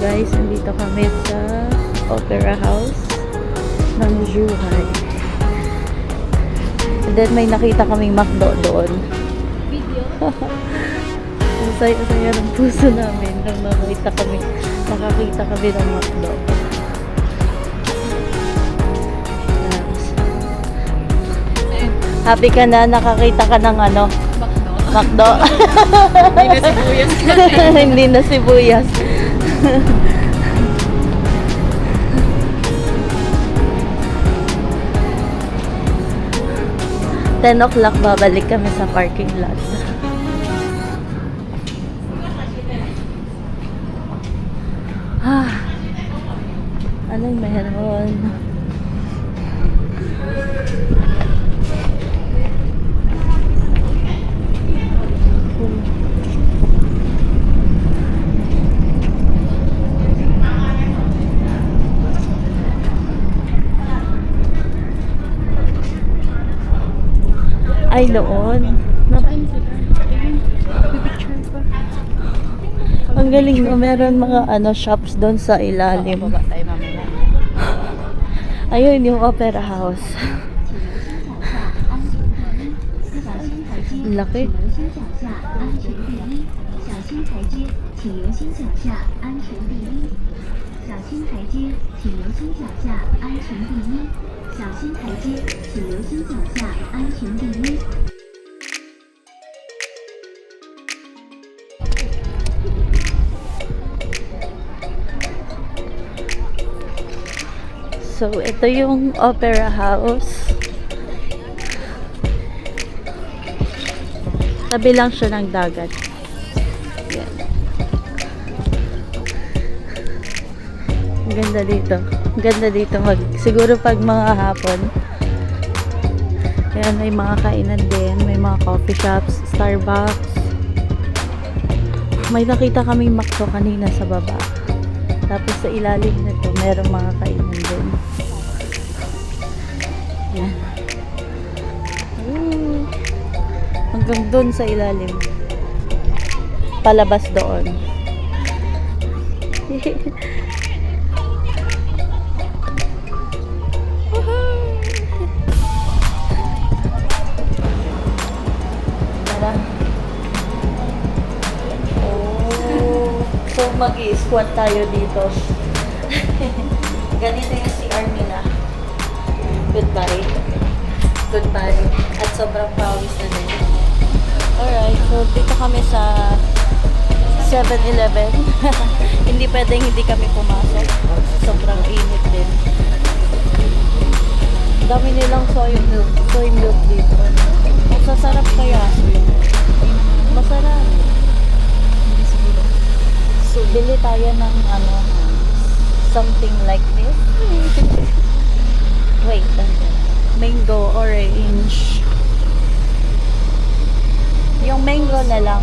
guys, nandito kami sa Opera House ng Zhuhai. And then may nakita kaming McDo doon. Video? Ang saya-saya ng puso namin nang nakakita kami ng McDo. Happy ka na, nakakita ka ng ano? McDo. Hindi na sibuyas kasi. Hindi na sibuyas. 10 o'clock babalik kami sa parking lot. Anong meron? Ay, noon. Ang galing mo, meron mga shops doon sa ilalim. Baba tayo mamaya. Ayun, yung Opera House. Laki. 小心台阶，请留心脚下，安全第一。小心台阶，请留心脚下，安全第一。小心台阶，请留心脚下，安全第一。 So, ito yung Opera House. Tabi lang siya ng dagat. Yan. Ang ganda dito. Ang ganda dito siguro pag mga hapon. Yan, may mga kainan din. May mga coffee shops, Starbucks. May nakita kaming McDo kanina sa baba. Tapos sa ilalim nito, merong mga kainan din. Yan. Hanggang doon sa ilalim. Palabas doon. Tara. So, mag-i-squat tayo dito. Ganito yung CR nila. Goodbye. Goodbye. At sobrang pawis na din. Alright, so dito kami sa 7-Eleven. Hindi pwedeng hindi kami pumasok. Sobrang init din. Dami nilang soy milk dito. Ang sasarap kaya. Masarap. So, bili tayo ng something like this. Wait, mango, orange. Yung mango na lang.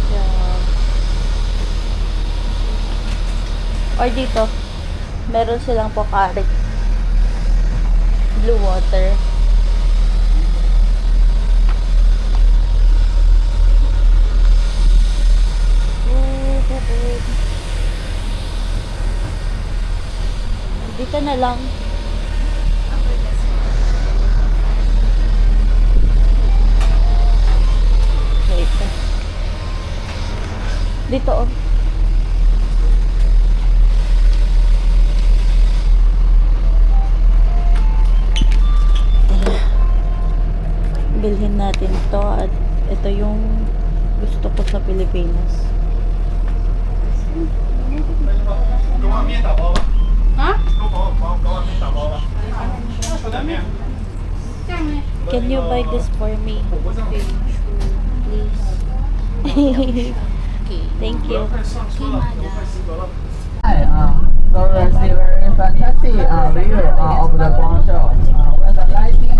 Yeah. Or dito, meron silang Pocari. Blue water. Dito na lang. Wait. Dito oh. Bilhin natin to at ito yung gusto ko sa Pilipinas. Ha? Can you buy this for me? Please. Thank you. Hi, so receive very fantastic view of the Guangzhou. When the lighting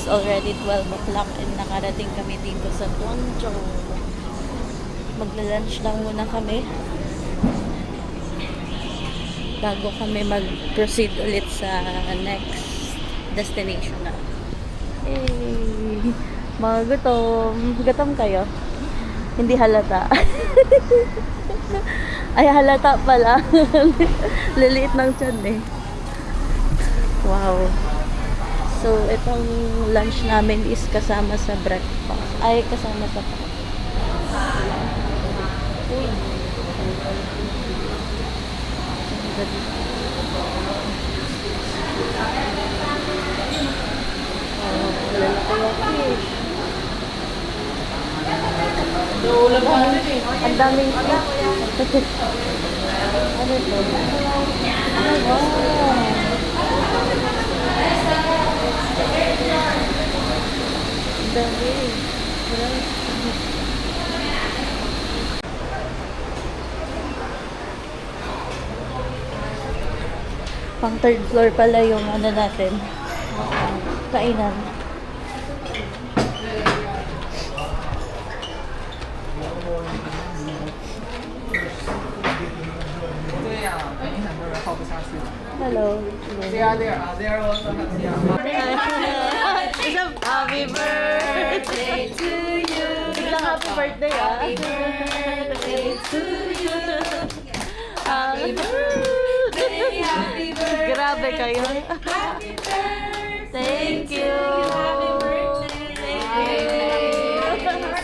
It's already 12 o'clock and nakarating kami dito sa Guangzhou. Magla-lunch lang muna kami bago kami mag-proceed ulit sa next destination na. Hey, mga gutom. Gutom kayo? Hindi halata. Ay, halata pala. Liliit ng tiyan eh. Wow. So, itong lunch namin is kasama sa breakfast. Ay, kasama sa uy. Ang daming ano ito? Ay, wow. Ang dami. Pang third floor pala yung ano natin. Kainan. Hello. Yeah, there also has Happy birthday to you. Biglang happy birthday Happy birthday to you. Happy birthday, happy birthday. Grabe kayo. Happy birthday. Thank you. Happy birthday. Thank you.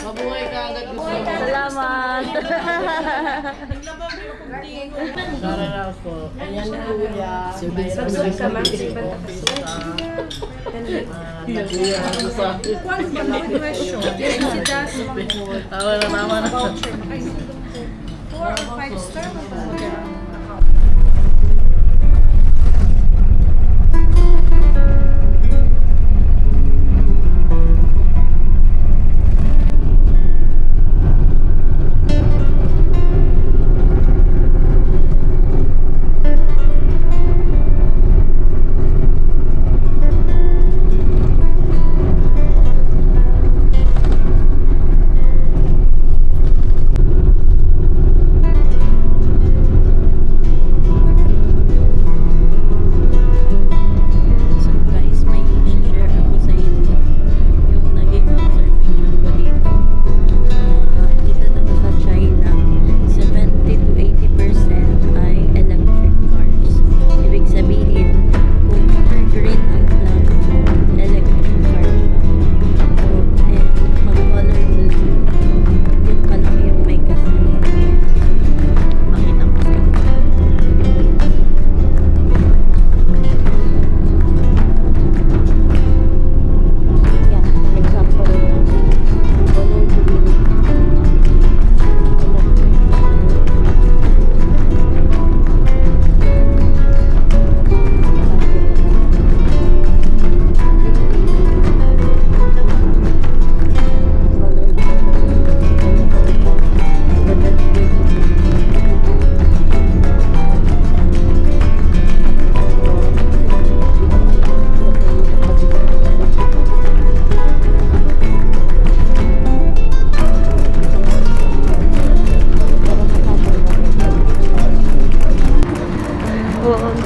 Mabuhay ka agad gusto. Salamat. Sarap po. Ayan na kuya. Magsok ka man. Tawa na naman. 4 or 5 star.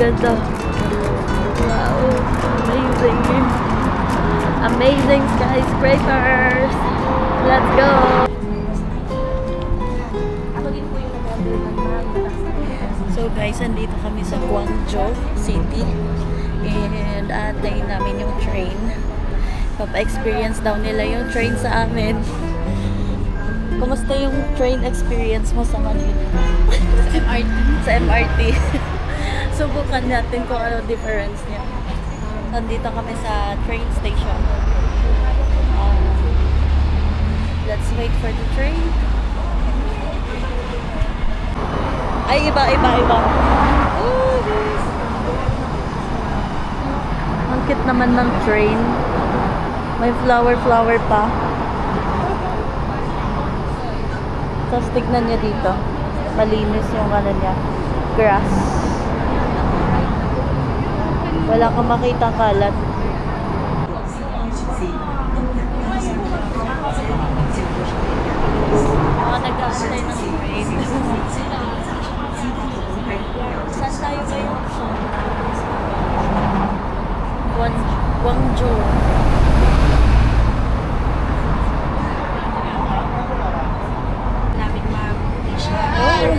ganda. Wow, amazing. Amazing skyscrapers. Let's go. So guys, andito kami sa Guangzhou City. And aantayin namin yung train. Papa-experience daw nila yung train sa amin. Kumusta yung train experience mo sa Manila? MRT. Sa MRT. Subukan natin kung ano difference niya. Nandito kami sa train station. Let's wait for the train. Ay, iba. Oh, guys. Ang cute naman ng train. May flower pa. Tapos tignan niya dito. Malinis yung ano niya. Grass. Wala kang makita kalat.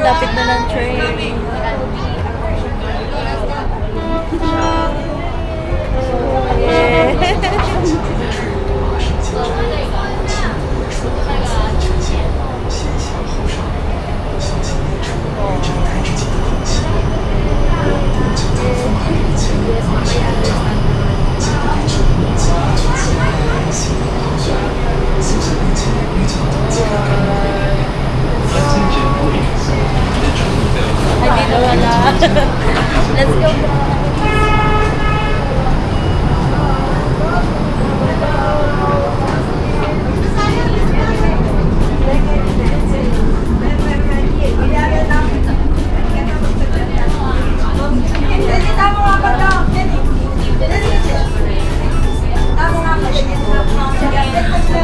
lapit na ng train. Ay, dito wala. Let's go.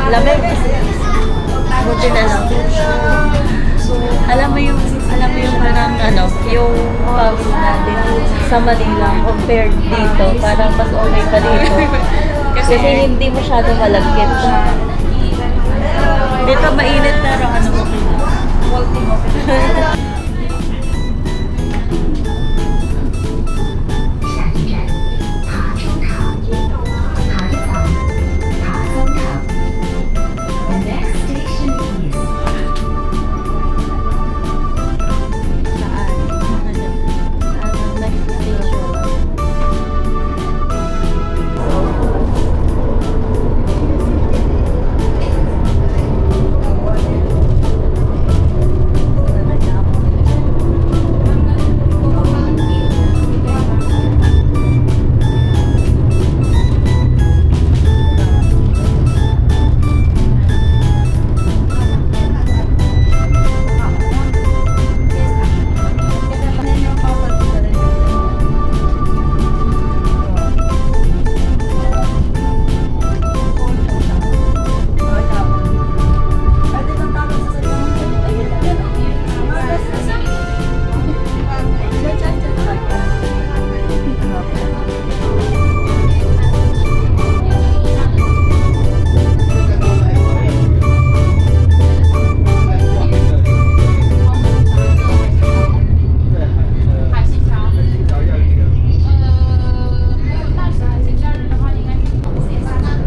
Lamig. Buti na lang. Alam mo yung parang yung pawis natin sa Manila compared dito, parang mas okay pa dito. Kasi hindi masyado malagkit. Dito mainit pero okay na. 下一站塔中塔，塔子坊，塔中塔。The next station is Saan? Ang next station.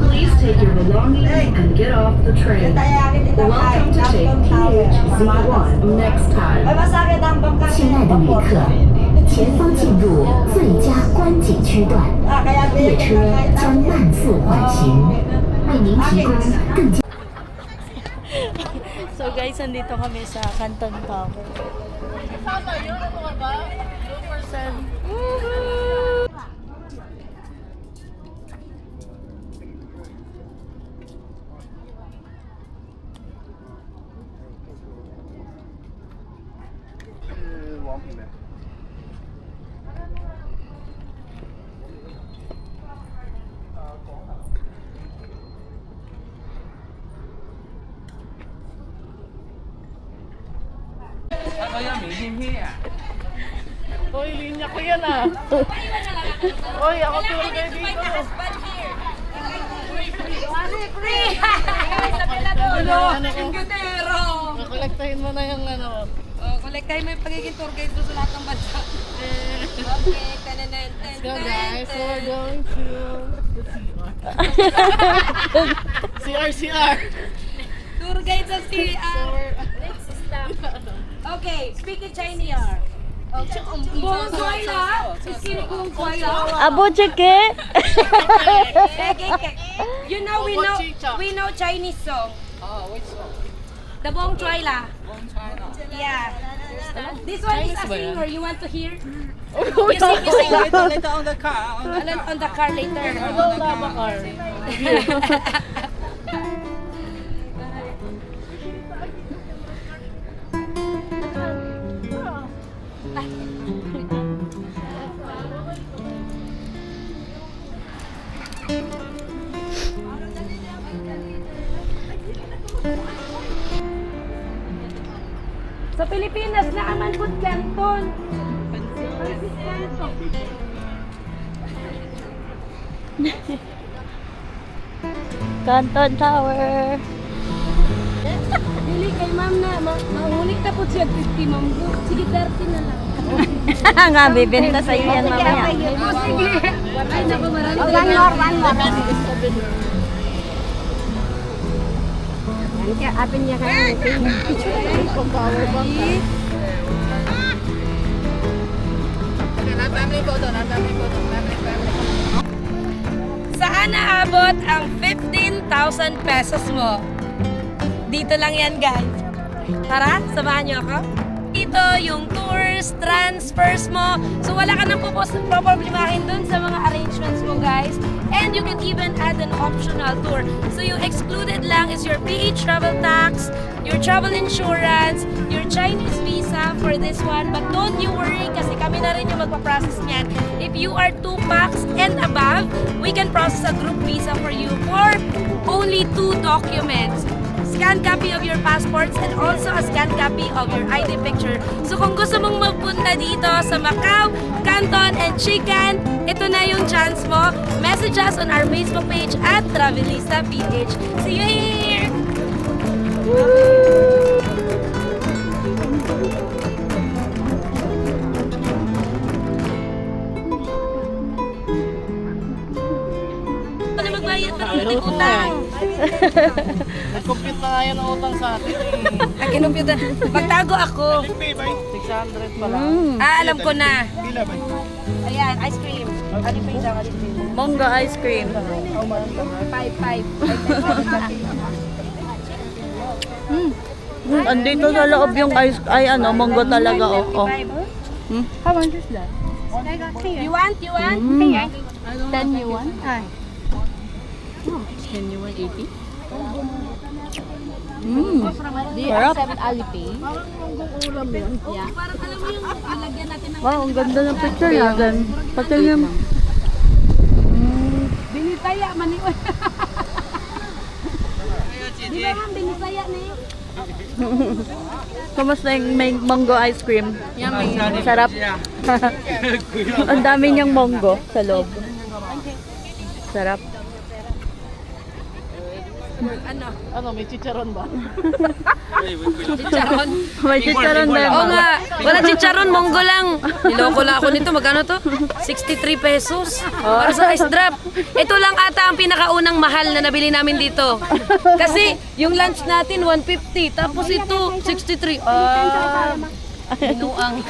Please take your belongings and get off the train. Welcome to take PHZ1 next time. 亲爱的旅客，前方进入最佳观景区段，列车将慢速缓行，为您提供更加。 So guys, andito kami sa Canton Tower. Saan? Woohoo! Hoy, linya ko yan ah. Hoy, ako tour guide dito. Kolektahin mo na yung Kolektahin mo yung pagiging tour guide doon sa lahat ng bansa. Okay, Let's go guys. So we're going to CR. Tour guide sa CR. Okay, speak in Chinese. Bonjour la. Sisiri kong kuya. Abo chike! You know we know Chinese song. Oh, which one? The Bong Choi La. Bong China. Yeah. This one is a Chinese ba yan? singer. You want to hear? You sing. Later on the car. On the car later. Wala ba car? Sa Pilipinas na aman po Canton. Canton Tower. Dili kay ma'am na mahulik na po Siya 50 manggo. Sige, 30 na lang. Nga, bibenta sa'yo yan mamaya. Sige. Ay, naku, marami. One more. Yan kaya, apin niya kayo. Saan naabot ang 15,000 pesos mo? Dito lang yan, guys. Tara, samahan niyo ako. Dito yung tours, transfers mo. So wala ka nang poproblemahin dun sa mga arrangements mo, guys. And you can even add an optional tour. So yung excluded lang is your PH travel tax, your travel insurance, your Chinese visa for this one. But don't you worry kasi kami na rin yung magpa-process niyan. If you are 2 packs and above, we can process a group visa for you for only 2 documents. Scan copy of your passports and also a scan copy of your ID picture. So kung gusto mong magpunta dito sa Macau, Canton, and Chican, ito na yung chance mo. Message us on our Facebook page at Travelista PH. See you here! Ano magbayad ng utang? Nag-compute na nga yan ang utang sa atin eh. Kinumpyutan. Magtago ako. 600 pa lang. Alam ko na. Ayan, ice cream. Monggo ice cream. 5. Andito sa loob yung ice, monggo talaga, oh. How much is that? You want? You want? 10 yuan? Ay. Sarap. Alipay? Parang alam mo yung nilagyan natin ng... Wow, ang ganda ng picture natin. Pati yung... Binisaya, maniwan. Di ba ma'am, binisaya na yun? Kamusta yung may mango ice cream? Sarap. Ang dami niyang mango sa loob. Sarap. Ano, may chicharon ba? Chicharon. May chicharon na. Oo nga, wala chicharon, monggo lang. Niloko lang ako nito, magkano to? 63 pesos. Para sa ice drop. Ito lang ata ang pinakaunang mahal na nabili namin dito. Kasi yung lunch natin 150, tapos ito 63. Binuang.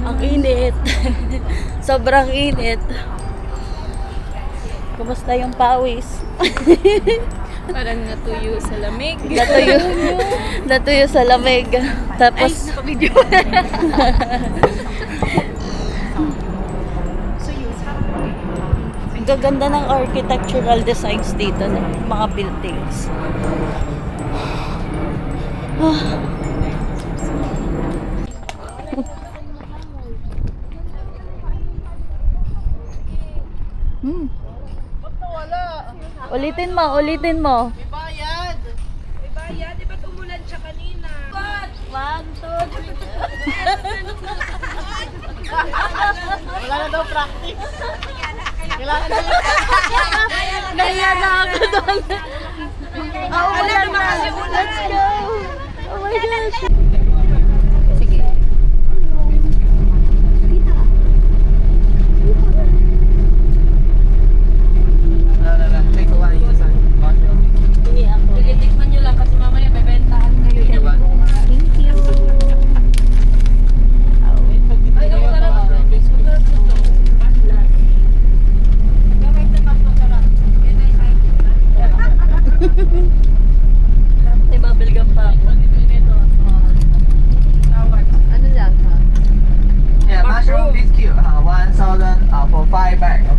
Ang init. Sobrang init. Kumusta yung pawis? Parang natuyo sa lamig. Natuyo sa lamig. Tapos, Naka-video. ang gaganda ng architectural designs dito ng mga buildings. Ulitin mo. Bayad! Bayad, di ba't umulan siya kanina? God! 1, 2, 3. Wala na daw practice. Kailangan na Kaya na ako doon. Alam mo kasi ulan. Let's go. Oh my gosh. Titikman nyo lang kasi mamaya bebentahan kayo. Thank you. Ay, ang sarap. Masarap ito. May mabilgam pa ako. Ano lang ha? Yeah, mushroom biscuit, 1,000 for 5 bags.